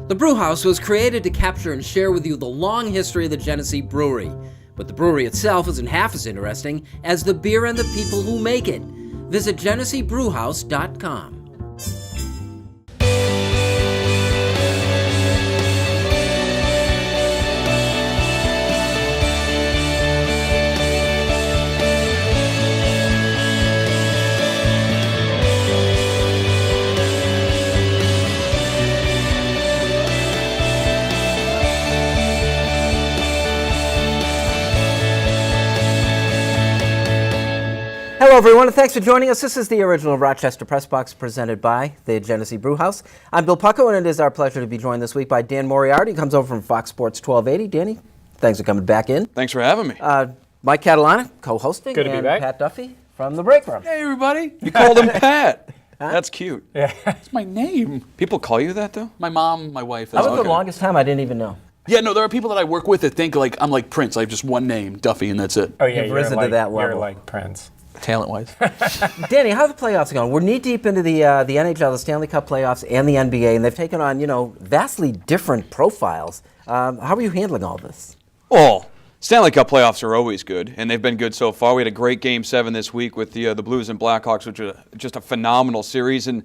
The Brew House was created to capture and share with you the long history of the Genesee Brewery. But the brewery itself isn't half as interesting as the beer and the people who make it. Visit GeneseeBrewhouse.com. Hello, everyone, and thanks for joining us. This is the original Rochester Press Box presented by the Genesee Brew House. I'm Bill Pucko, and it is our pleasure to be joined this week by Dan Moriarty. He comes over from Fox Sports 1280. Danny, thanks for coming back in. Thanks for having me. Mike Catalana, co-hosting, Good to be and back. Pat Duffy from the Breakroom. Hey, everybody. You called him Pat. Huh? That's cute. Yeah. It's my name. People call you that, though? My mom, my wife. That was okay. the longest time I didn't even know. Yeah, no, there are people that I work with that think like I'm like Prince. I have just one name, Duffy, and that's it. Oh yeah, You've risen to that level. You're like Prince. Talent-wise. Danny, how are the playoffs going? We're knee-deep into the NHL, the Stanley Cup playoffs, and the NBA, and they've taken on, vastly different profiles. How are you handling all this? Well, Stanley Cup playoffs are always good, and they've been good so far. We had a great Game 7 this week with the Blues and Blackhawks, which are just a phenomenal series. And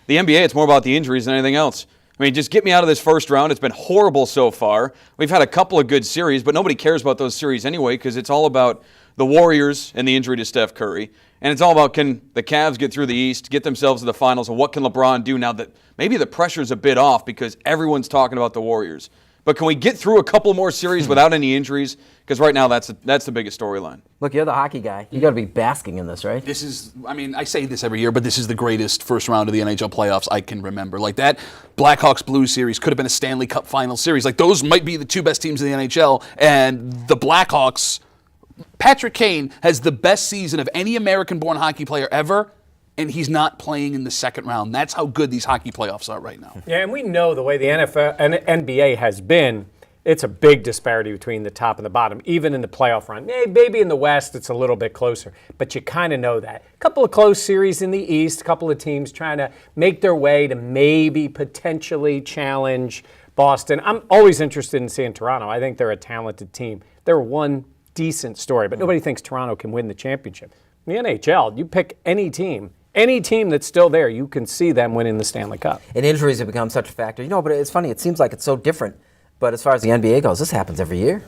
the NBA, it's more about the injuries than anything else. I mean, just get me out of this first round. It's been horrible so far. We've had a couple of good series, but nobody cares about those series anyway because it's all about the Warriors and the injury to Steph Curry. And it's all about, can the Cavs get through the East, get themselves to the finals, and what can LeBron do now that maybe the pressure's a bit off because everyone's talking about the Warriors. But can we get through a couple more series without any injuries? Because right now that's the biggest storyline. Look, you're the hockey guy. You got to be basking in this, right? This is, I say this every year, but this is the greatest first round of the NHL playoffs I can remember. Like that Blackhawks Blues series could have been a Stanley Cup final series. Like those might be the two best teams in the NHL, and the Blackhawks. Patrick Kane has the best season of any American-born hockey player ever, and he's not playing in the second round. That's how good these hockey playoffs are right now. Yeah, and we know the way the NFL and NBA has been, it's a big disparity between the top and the bottom, even in the playoff run. Maybe in the West it's a little bit closer, but you kind of know that. A couple of close series in the East, a couple of teams trying to make their way to maybe potentially challenge Boston. I'm always interested in seeing Toronto. I think they're a talented team. They're one decent story, but nobody thinks Toronto can win the championship. In the NHL, you pick any team that's still there, you can see them winning the Stanley Cup. And injuries have become such a factor. But it's funny. It seems like it's so different. But as far as the NBA goes, this happens every year.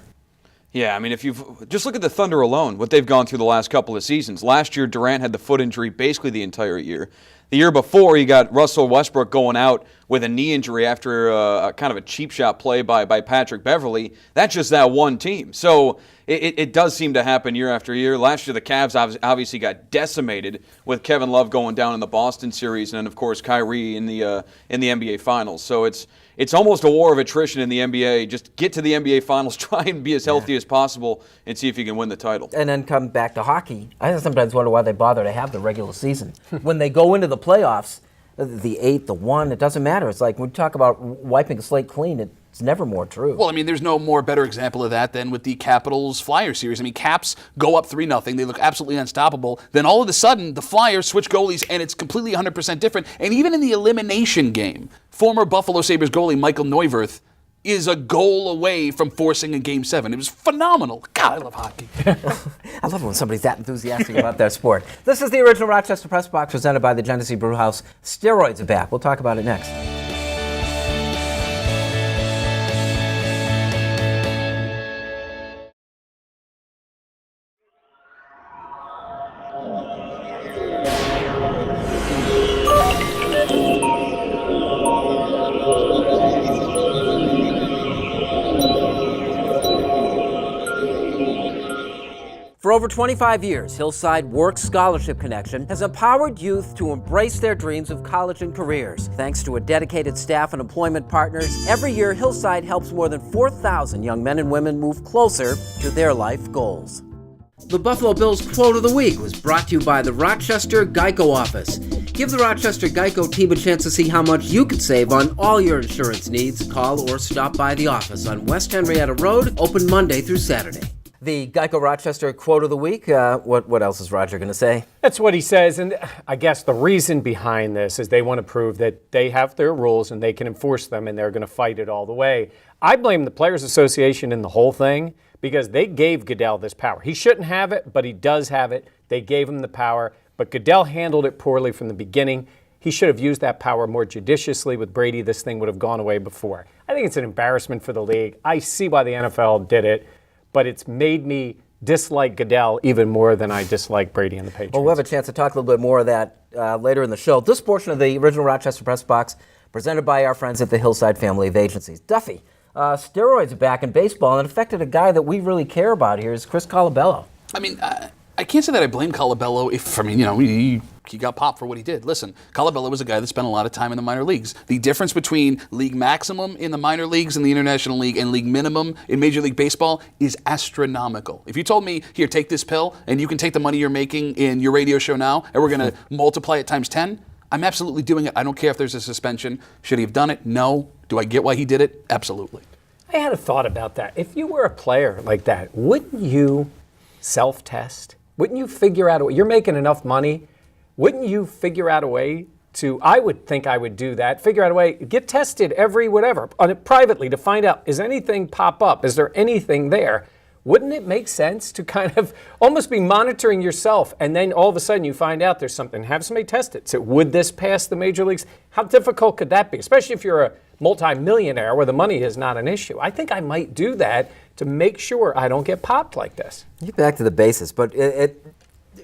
Yeah, I mean, if you just look at the Thunder alone, what they've gone through the last couple of seasons. Last year, Durant had the foot injury basically the entire year. The year before, you got Russell Westbrook going out with a knee injury after a kind of a cheap shot play by Patrick Beverley. That's just that one team. So it does seem to happen year after year. Last year, the Cavs obviously got decimated with Kevin Love going down in the Boston series, and of course Kyrie in the NBA Finals. So it's almost a war of attrition in the NBA. Just get to the NBA Finals, try and be as healthy as possible, and see if you can win the title. And then come back to hockey. I sometimes wonder why they bother to have the regular season. When they go into the playoffs, the 8, the 1, it doesn't matter. It's like when we talk about wiping a slate clean, it's never more true. Well, there's no more better example of that than with the Capitals-Flyers series. Caps go up 3-0. They look absolutely unstoppable. Then all of a sudden, the Flyers switch goalies, and it's completely 100% different. And even in the elimination game, former Buffalo Sabres goalie Michael Neuwirth is a goal away from forcing a Game 7. It was phenomenal. God, I love hockey. I love it when somebody's that enthusiastic about their sport. This is the original Rochester Press Box presented by the Genesee Brew House. Steroids are back. We'll talk about it next. For over 25 years, Hillside Work Scholarship Connection has empowered youth to embrace their dreams of college and careers. Thanks to a dedicated staff and employment partners, every year Hillside helps more than 4,000 young men and women move closer to their life goals. The Buffalo Bills Quote of the Week was brought to you by the Rochester Geico Office. Give the Rochester Geico team a chance to see how much you could save on all your insurance needs. Call or stop by the office on West Henrietta Road, open Monday through Saturday. The Geico Rochester quote of the week. What else is Roger going to say? That's what he says, and I guess the reason behind this is they want to prove that they have their rules and they can enforce them, and they're going to fight it all the way. I blame the Players Association in the whole thing because they gave Goodell this power. He shouldn't have it, but he does have it. They gave him the power, but Goodell handled it poorly from the beginning. He should have used that power more judiciously with Brady. This thing would have gone away before. I think it's an embarrassment for the league. I see why the NFL did it, but it's made me dislike Goodell even more than I dislike Brady and the Patriots. Well, we'll have a chance to talk a little bit more of that later in the show. This portion of the original Rochester Press Box presented by our friends at the Hillside family of agencies. Duffy, steroids are back in baseball, and it affected a guy that we really care about here is Chris Colabello. I mean, I can't say that I blame Colabello he got popped for what he did. Listen, Colabello was a guy that spent a lot of time in the minor leagues. The difference between league maximum in the minor leagues and the International League and league minimum in Major League Baseball is astronomical. If you told me, here, take this pill, and you can take the money you're making in your radio show now, and we're going to multiply it times 10, I'm absolutely doing it. I don't care if there's a suspension. Should he have done it? No. Do I get why he did it? Absolutely. I had a thought about that. If you were a player like that, wouldn't you self-test? Wouldn't you figure out a way? You're making enough money. Wouldn't you figure out a way to, I would think I would do that, figure out a way, get tested every whatever, on it privately to find out, is anything pop up? Is there anything there? Wouldn't it make sense to kind of almost be monitoring yourself and then all of a sudden you find out there's something, have somebody test it. So would this pass the major leagues? How difficult could that be? Especially if you're a multi-millionaire where the money is not an issue. I think I might do that to make sure I don't get popped like this. Get back to the basis, but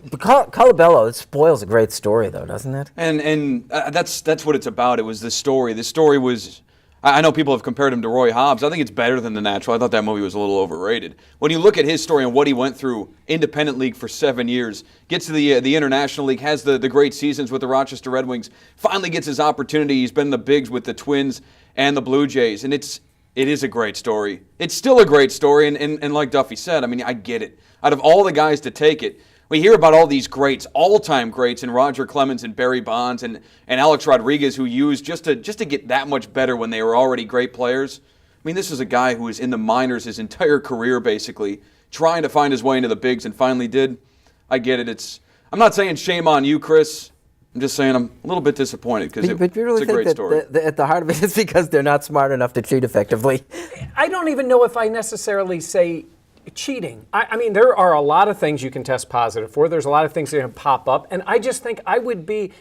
Colabello, it spoils a great story, though, doesn't it? And that's what it's about. It was the story. The story was, I know people have compared him to Roy Hobbs. I think it's better than The Natural. I thought that movie was a little overrated. When you look at his story and what he went through, independent league for 7 years, gets to the International League, has the great seasons with the Rochester Red Wings, finally gets his opportunity. He's been in the bigs with the Twins and the Blue Jays, and it is a great story. It's still a great story, and like Duffy said, I mean, I get it. Out of all the guys to take it, we hear about all these greats, all-time greats, in Roger Clemens and Barry Bonds and Alex Rodriguez, who used just to get that much better when they were already great players. I mean, this is a guy who was in the minors his entire career, basically, trying to find his way into the bigs and finally did. I get it. I'm not saying shame on you, Chris. I'm just saying I'm a little bit disappointed because it's a great story. At the heart of it is because they're not smart enough to cheat effectively. I don't even know if I necessarily say cheating. I mean, there are a lot of things you can test positive for. There's a lot of things that can pop up. And I just think I would be,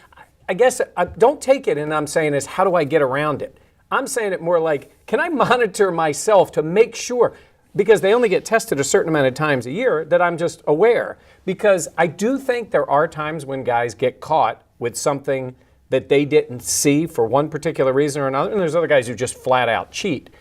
I guess, don't take it and I'm saying is, how do I get around it? I'm saying it more like, can I monitor myself to make sure, because they only get tested a certain amount of times a year, that I'm just aware. Because I do think there are times when guys get caught with something that they didn't see for one particular reason or another. And there's other guys who just flat out cheat.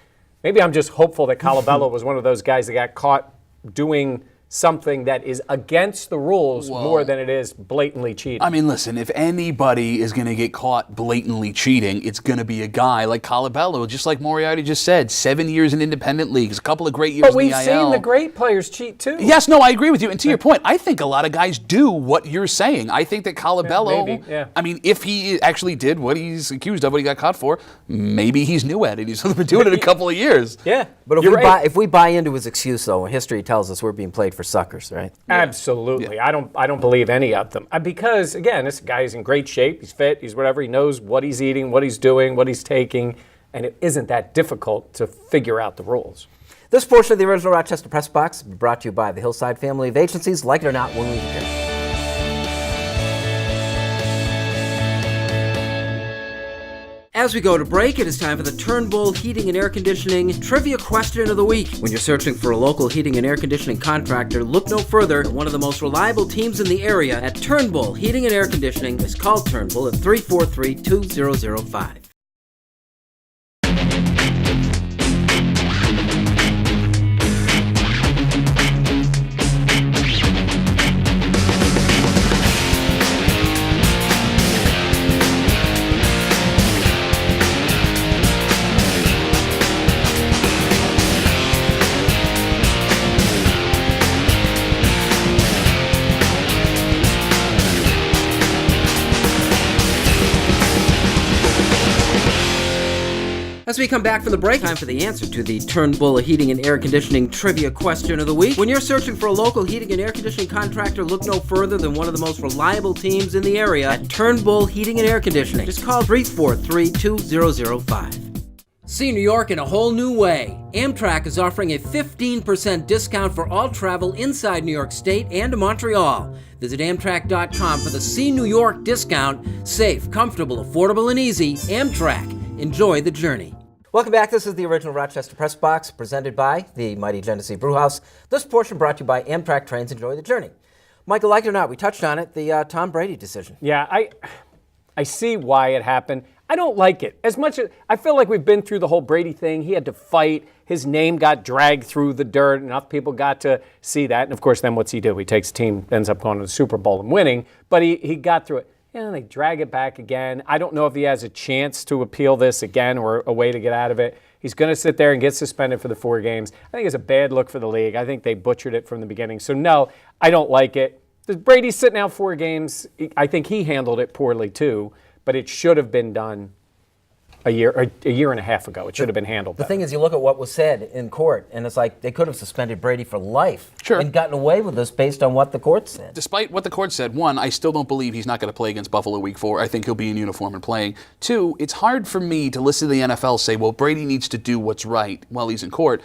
Maybe I'm just hopeful that Colabello was one of those guys that got caught doing something that is against the rules more than it is blatantly cheating. I mean, listen, if anybody is going to get caught blatantly cheating, it's going to be a guy like Colabello, just like Moriarty just said, 7 years in independent leagues, a couple of great years but in the IL. But we've seen the great players cheat too. Yes, no, I agree with you. And to your point, I think a lot of guys do what you're saying. I think that Colabello, I mean, if he actually did what he's accused of, what he got caught for, maybe he's new at it. He's been doing it a couple of years. Yeah. But if we buy into his excuse, though, history tells us we're being played for suckers, right? Absolutely. Yeah. I don't believe any of them. Because, again, this guy is in great shape. He's fit. He's whatever. He knows what he's eating, what he's doing, what he's taking. And it isn't that difficult to figure out the rules. This portion of the original Rochester Press Box is brought to you by the Hillside family of agencies. Like it or not, we'll move here. As we go to break, it is time for the Turnbull Heating and Air Conditioning Trivia Question of the Week. When you're searching for a local heating and air conditioning contractor, look no further than one of the most reliable teams in the area at Turnbull Heating and Air Conditioning. Is called Turnbull at 343-2005. As we come back from the break, time for the answer to the Turnbull Heating and Air Conditioning Trivia Question of the Week. When you're searching for a local heating and air conditioning contractor, look no further than one of the most reliable teams in the area at Turnbull Heating and Air Conditioning. Just call 343-2005. See New York in a whole new way. Amtrak is offering a 15% discount for all travel inside New York State and to Montreal. Visit Amtrak.com for the See New York discount. Safe, comfortable, affordable, and easy. Amtrak. Enjoy the journey. Welcome back. This is the original Rochester Press Box, presented by the mighty Genesee Brew House. This portion brought to you by Amtrak Trains. Enjoy the journey. Michael, like it or not, we touched on it, the Tom Brady decision. Yeah, I see why it happened. I don't like it. As much as I feel like we've been through the whole Brady thing. He had to fight. His name got dragged through the dirt. Enough people got to see that. And, of course, then what's he do? He takes a team, ends up going to the Super Bowl and winning. But he got through it. They drag it back again. I don't know if he has a chance to appeal this again or a way to get out of it. He's going to sit there and get suspended for the 4 games. I think it's a bad look for the league. I think they butchered it from the beginning. So, no, I don't like it. Brady's sitting out 4 games. I think he handled it poorly, too. But it should have been done a year and a half ago. It should have been handled better. The thing is, you look at what was said in court, and it's like they could have suspended Brady for life and gotten away with this based on what the court said. Despite what the court said, 1, I still don't believe he's not going to play against Buffalo Week 4. I think he'll be in uniform and playing. 2, it's hard for me to listen to the NFL say, well, Brady needs to do what's right while he's in court.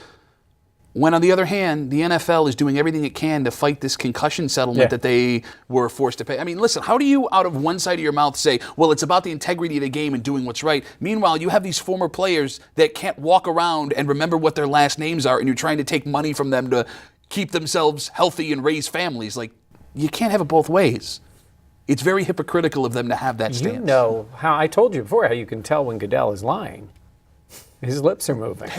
When, on the other hand, the NFL is doing everything it can to fight this concussion settlement that they were forced to pay. I mean, listen, how do you, out of one side of your mouth, say, well, it's about the integrity of the game and doing what's right? Meanwhile, you have these former players that can't walk around and remember what their last names are, and you're trying to take money from them to keep themselves healthy and raise families. Like, you can't have it both ways. It's very hypocritical of them to have that stance. You know how I told you before how you can tell when Goodell is lying. His lips are moving.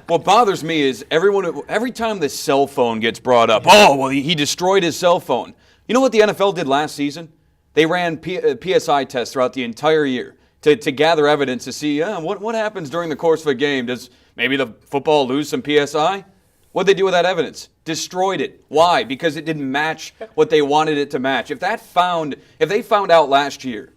What bothers me is every time the cell phone gets brought up, oh, well, he destroyed his cell phone. You know what the NFL did last season? They ran PSI tests throughout the entire year to gather evidence to see what happens during the course of a game. Does maybe the football lose some PSI? What'd they do with that evidence? Destroyed it. Why? Because it didn't match what they wanted it to match. If they found out last year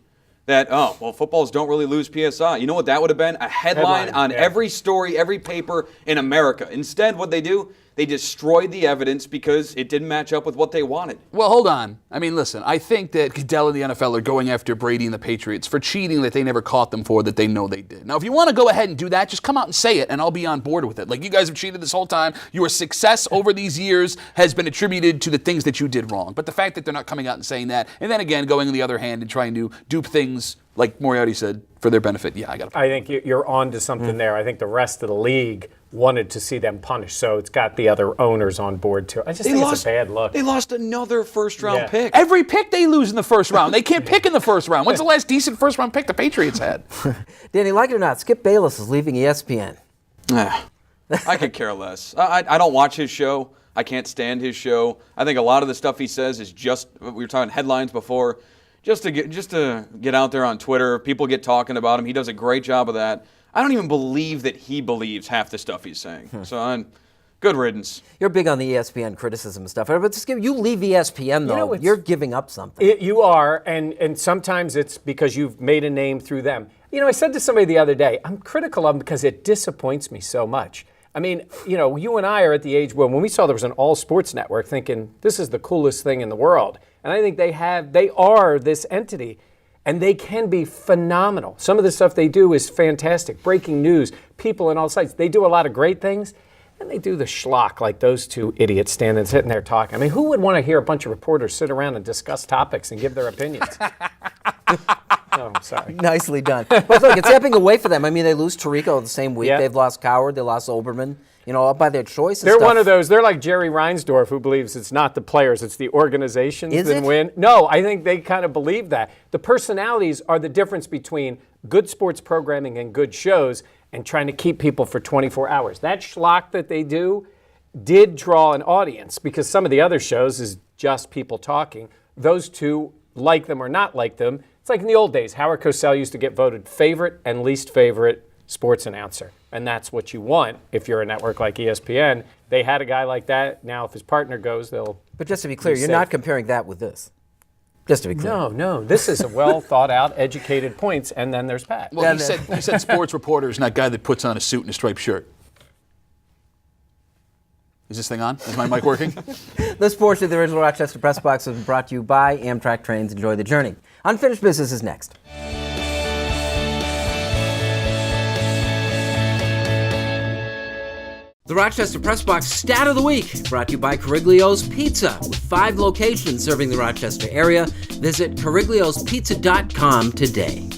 that, footballs don't really lose PSI. You know what that would have been? A headline on every story, every paper in America. Instead, what they do, they destroyed the evidence because it didn't match up with what they wanted. Well, hold on. I mean, listen, I think that Goodell and the NFL are going after Brady and the Patriots for cheating that they never caught them for that they know they did. Now, if you want to go ahead and do that, just come out and say it, and I'll be on board with it. Like, you guys have cheated this whole time. Your success over these years has been attributed to the things that you did wrong. But the fact that they're not coming out and saying that, and then again, going on the other hand and trying to dupe things, like Moriarty said, for their benefit, I got to. I think you're on to something there. I think the rest of the league wanted to see them punished, so it's got the other owners on board too. I just think it's a bad look. They lost another first-round pick. Every pick they lose in the first round. They can't pick in the first round. When's the last decent first-round pick the Patriots had? Danny, like it or not, Skip Bayless is leaving ESPN. I could care less. I don't watch his show. I can't stand his show. I think a lot of the stuff he says is just, we were talking headlines before, just to get out there on Twitter. People get talking about him. He does a great job of that. I don't even believe that he believes half the stuff he's saying. So good riddance. You're big on the ESPN criticism and stuff. But just you leave ESPN, though. You're giving up something. You are, and sometimes it's because you've made a name through them. I said to somebody the other day, I'm critical of them because it disappoints me so much. I mean, you and I are at the age when we saw there was an all-sports network thinking this is the coolest thing in the world. And I think they are this entity. And they can be phenomenal. Some of the stuff they do is fantastic. Breaking news, people in all sites. They do a lot of great things, and they do the schlock like those two idiots sitting there talking. I mean, who would want to hear a bunch of reporters sit around and discuss topics and give their opinions? Oh, sorry. Nicely done. But look, it's ebbing away for them. I mean, they lose Tirico the same week. Yeah. They've lost Coward. They lost Oberman. Up by their choice. They're one of those. They're like Jerry Reinsdorf, who believes it's not the players, it's the organizations that win. No, I think they kind of believe that. The personalities are the difference between good sports programming and good shows and trying to keep people for 24 hours. That schlock that they do did draw an audience because some of the other shows is just people talking. Those two, like them or not like them, it's like in the old days. Howard Cosell used to get voted favorite and least favorite sports announcer. And that's what you want if you're a network like ESPN. They had a guy like that. Now, if his partner goes, they'll. But just to be clear, you're not comparing that with this. Just to be clear. No. This is a well thought out, educated points, and then there's Pat. Well, he said sports reporter is not guy that puts on a suit and a striped shirt. Is this thing on? Is my mic working? This portion of the original Rochester Press Box has been brought to you by Amtrak Trains. Enjoy the journey. Unfinished Business is next. The Rochester Press Box Stat of the Week, brought to you by Cariglio's Pizza, with 5 locations serving the Rochester area. Visit carigliospizza.com today.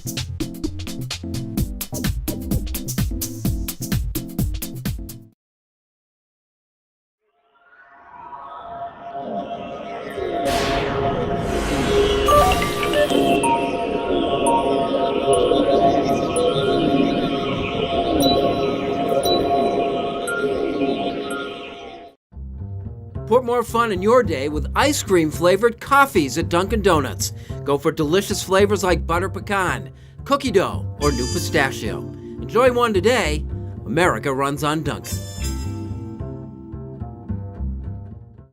Put more fun in your day with ice cream flavored coffees at Dunkin' Donuts. Go for delicious flavors like butter pecan, cookie dough, or new pistachio. Enjoy one today. America runs on Dunkin'.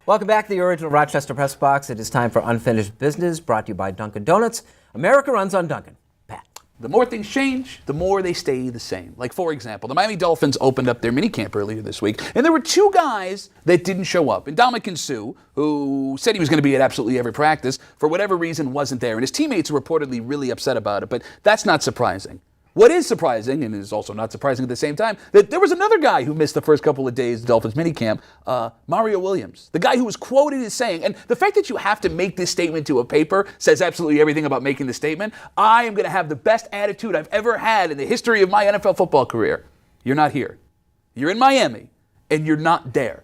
Welcome back to the original Rochester Press Box. It is time for Unfinished Business, brought to you by Dunkin' Donuts. America runs on Dunkin'. Pat. The more things change, the more they stay the same. Like, for example, the Miami Dolphins opened up their minicamp earlier this week, and there were 2 guys that didn't show up. And Dominican Sue, who said he was going to be at absolutely every practice, for whatever reason wasn't there. And his teammates are reportedly really upset about it, but that's not surprising. What is surprising, and is also not surprising at the same time, that there was another guy who missed the first couple of days of Dolphins minicamp, Mario Williams, the guy who was quoted as saying, and the fact that you have to make this statement to a paper says absolutely everything about making the statement, I am going to have the best attitude I've ever had in the history of my NFL football career. You're not here. You're in Miami, and you're not there.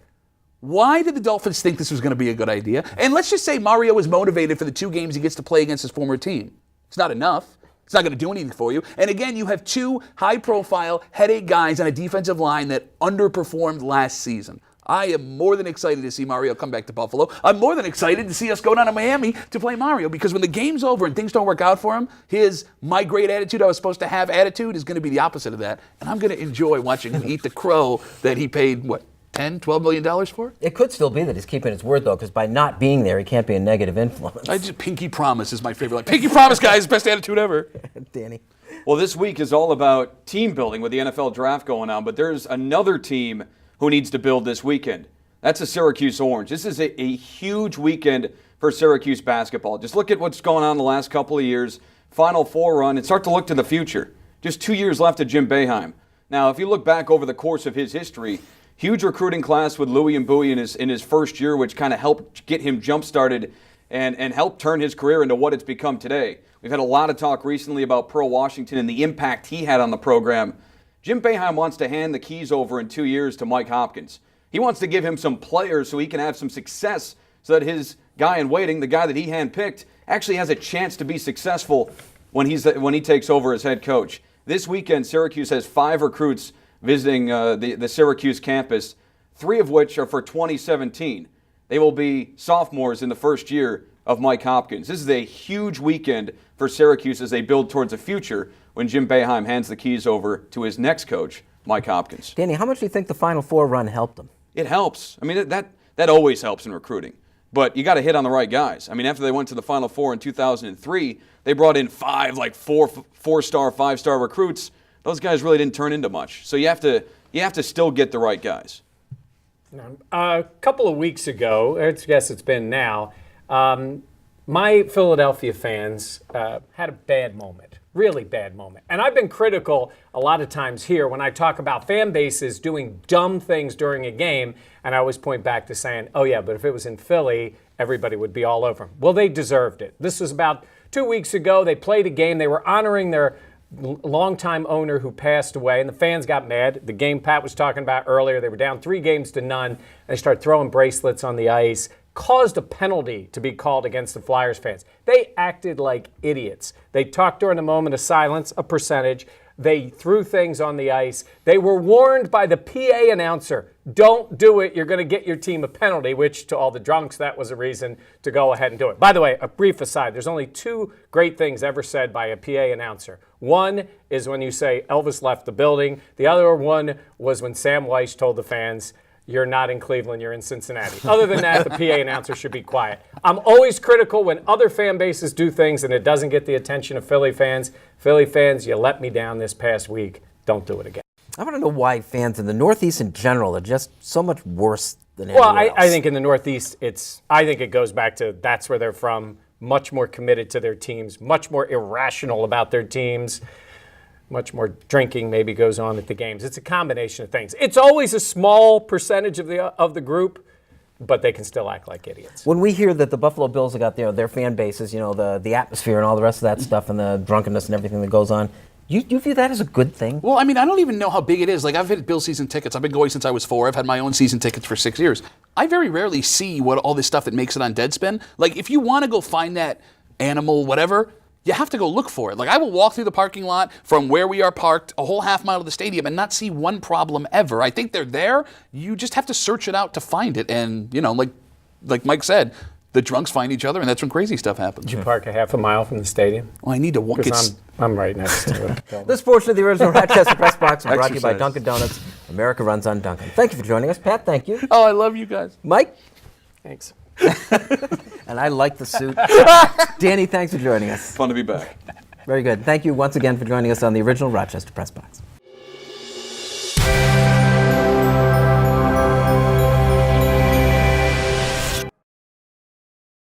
Why did the Dolphins think this was going to be a good idea? And let's just say Mario is motivated for the 2 games he gets to play against his former team. It's not enough. It's not going to do anything for you. And again, you have 2 high-profile headache guys on a defensive line that underperformed last season. I am more than excited to see Mario come back to Buffalo. I'm more than excited to see us go down to Miami to play Mario, because when the game's over and things don't work out for him, his "my great attitude I was supposed to have" attitude is going to be the opposite of that. And I'm going to enjoy watching him eat the crow that he paid, what, $10, $12 million for? It could still be that he's keeping his word, though, because by not being there, he can't be a negative influence. Pinky promise is my favorite. Like, pinky promise, guys, best attitude ever. Danny. Well, this week is all about team building with the NFL draft going on, but there's another team who needs to build this weekend. That's the Syracuse Orange. This is a huge weekend for Syracuse basketball. Just look at what's going on the last couple of years. Final 4 run, and start to look to the future. Just 2 years left of Jim Boeheim. Now, if you look back over the course of his history, huge recruiting class with Louis and Bowie in his first year, which kind of helped get him jump-started and helped turn his career into what it's become today. We've had a lot of talk recently about Pearl Washington and the impact he had on the program. Jim Boeheim wants to hand the keys over in 2 years to Mike Hopkins. He wants to give him some players so he can have some success, so that his guy in waiting, the guy that he handpicked, actually has a chance to be successful when he takes over as head coach. This weekend, Syracuse has 5 recruits visiting the Syracuse campus, 3 of which are for 2017. They will be sophomores in the first year of Mike Hopkins. This is a huge weekend for Syracuse as they build towards the future when Jim Boeheim hands the keys over to his next coach, Mike Hopkins. Danny, how much do you think the Final 4 run helped them? It helps. I mean, that always helps in recruiting. But you got to hit on the right guys. I mean, after they went to the Final 4 in 2003, they brought in 5 four-star, 5-star recruits. Those guys really didn't turn into much. So you have to still get the right guys. A couple of weeks ago, I guess it's been now, my Philadelphia fans had a bad moment, really bad moment. And I've been critical a lot of times here when I talk about fan bases doing dumb things during a game, and I always point back to saying, oh yeah, but if it was in Philly, everybody would be all over them. Well, they deserved it. This was about 2 weeks ago. They played a game. They were honoring their longtime owner who passed away, and the fans got mad. The game Pat was talking about earlier, they were down 3-0. They started throwing bracelets on the ice, caused a penalty to be called against the Flyers fans. They acted like idiots. They talked during the moment of silence, a percentage. They threw things on the ice. They were warned by the PA announcer, don't do it, you're going to get your team a penalty, which to all the drunks, that was a reason to go ahead and do it. By the way, a brief aside, there's only 2 great things ever said by a PA announcer. One is when you say Elvis left the building. The other one was when Sam Weiss told the fans, you're not in Cleveland, you're in Cincinnati. Other than that, the PA announcer should be quiet. I'm always critical when other fan bases do things and it doesn't get the attention of Philly fans. Philly fans, you let me down this past week. Don't do it again. I want to know why fans in the Northeast in general are just so much worse than anywhere else. I think in the Northeast, I think it goes back to that's where they're from, much more committed to their teams, much more irrational about their teams. Much more drinking maybe goes on at the games. It's a combination of things. It's always a small percentage of the group, but they can still act like idiots. When we hear that the Buffalo Bills have got their fan bases, the atmosphere and all the rest of that stuff and the drunkenness and everything that goes on, you view that as a good thing? Well, I mean, I don't even know how big it is. Like, I've had Bill season tickets. I've been going since I was 4. I've had my own season tickets for 6 years. I very rarely see all this stuff that makes it on Deadspin. Like, if you want to go find that animal, whatever, you have to go look for it. Like, I will walk through the parking lot from where we are parked a whole half mile to the stadium and not see one problem ever. I think they're there. You just have to search it out to find it. And, like Mike said, the drunks find each other, and that's when crazy stuff happens. Did you park a half a mile from the stadium? Well, I need to walk. Because I'm right next to it. This portion of the original Rochester Press Box is brought to you by Dunkin' Donuts. America runs on Dunkin'. Thank you for joining us. Pat, thank you. Oh, I love you guys. Mike? Thanks. And I like the suit. Danny, thanks for joining us. Fun to be back. Very good. Thank you once again for joining us on the original Rochester Press Box.